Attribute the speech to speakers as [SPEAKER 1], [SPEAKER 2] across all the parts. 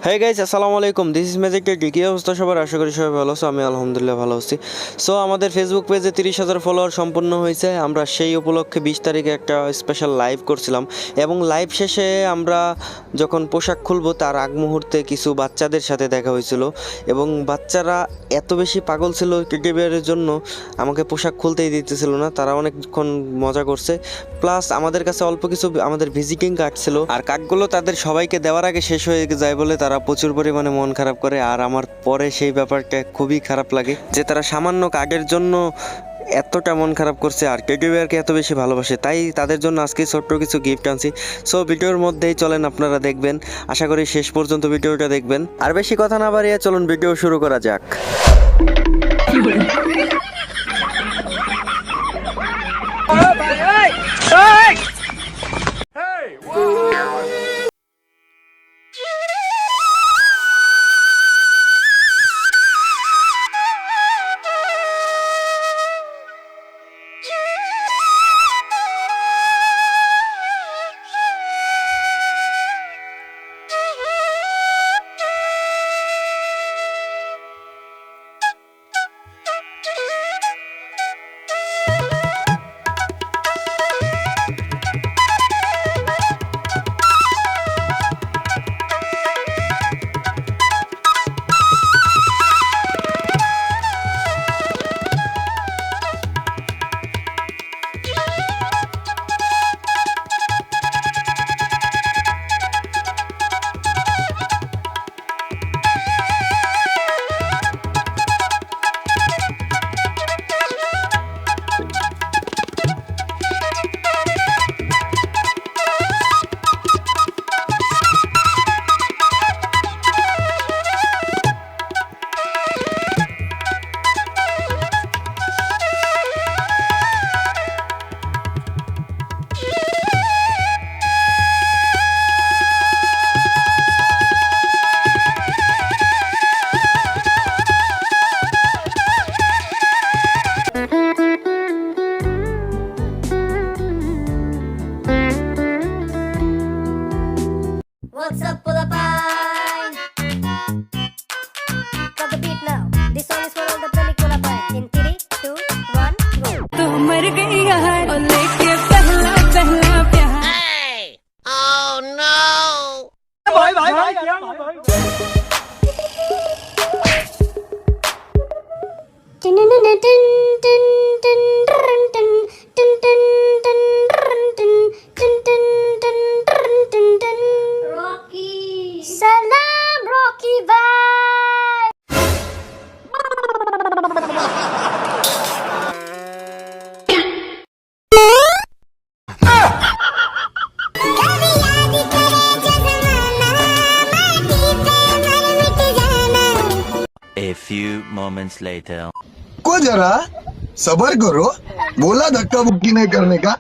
[SPEAKER 1] হ্যাঁ গাইস, আসসালামু আলাইকুম। This is Magic Tech. কি অবস্থা সবার? আশা করি সবাই ভালো আছো। আমি আলহামদুলিল্লাহ ভালো আছি। সো আমাদের ফেসবুক পেজে 30,000 ফলোয়ার সম্পূর্ণ হয়েছে। আমরা সেই উপলক্ষে 20 তারিখে একটা স্পেশাল লাইভ করছিলাম এবং লাইভ শেষে আমরা যখন পোশাক খুলবো তার আগ মুহূর্তে কিছু বাচ্চাদের সাথে দেখা হয়েছিল এবং বাচ্চারা এত বেশি পাগল ছিল টেডি বিয়ারের জন্য, আমাকে পোশাক খুলতেই দিতেছিল না। তারা অনেকক্ষণ মজা করছে। প্লাস আমাদের কাছে অল্প কিছু আমাদের ভিজিটিং কার্ড ছিল, আর কার্ডগুলো তাদের সবাইকে দেওয়ার আগে শেষ হয়ে যায় বলে তারা প্রচুর পরিমাণে মন খারাপ করে। আর আমার পরে সেই ব্যাপারটা খুবই খারাপ লাগে যে তারা সামান্য কার্ডের জন্য এতটা মন খারাপ করছে আর টেডি বিয়ারকে এত বেশি ভালোবাসে। তাই তাদের জন্য আজকে ছোট্ট কিছু গিফট আনছি। সো ভিডিওর মধ্যেই চলেন, আপনারা দেখবেন। আশা করি শেষ পর্যন্ত ভিডিওটা দেখবেন। আর বেশি কথা না বাড়িয়ে চলুন ভিডিও শুরু করা যাক।
[SPEAKER 2] What's up, pull up pine? Got the beat now. This song is for all the panic pull up pine. In 3, 2, 1, go.
[SPEAKER 3] तो मर गई यार और लेके पहला पहला प्यार।
[SPEAKER 2] Rocky. Salam, Rocky bye.
[SPEAKER 4] A few moments later.
[SPEAKER 5] को जरा सबर करो, बोला धक्का मुक्की नहीं करने का।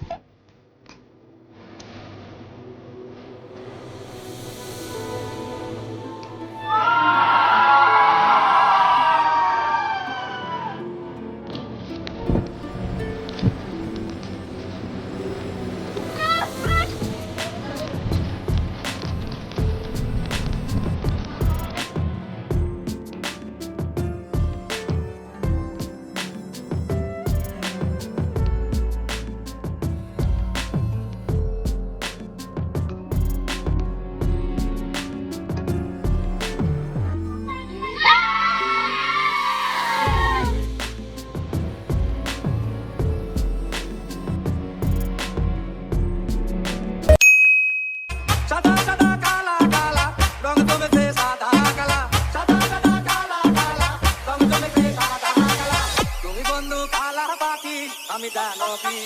[SPEAKER 6] সাদা সাদা কালা কালা রং জমেছে সাদা কালা সাদা সাদা কালা কালা রং জমেছে সাদা কালা তুমি বন্ধু কালা পাখি আমি দানবী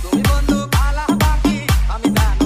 [SPEAKER 6] তুমি বন্ধু কালা পাখি আমি দানবী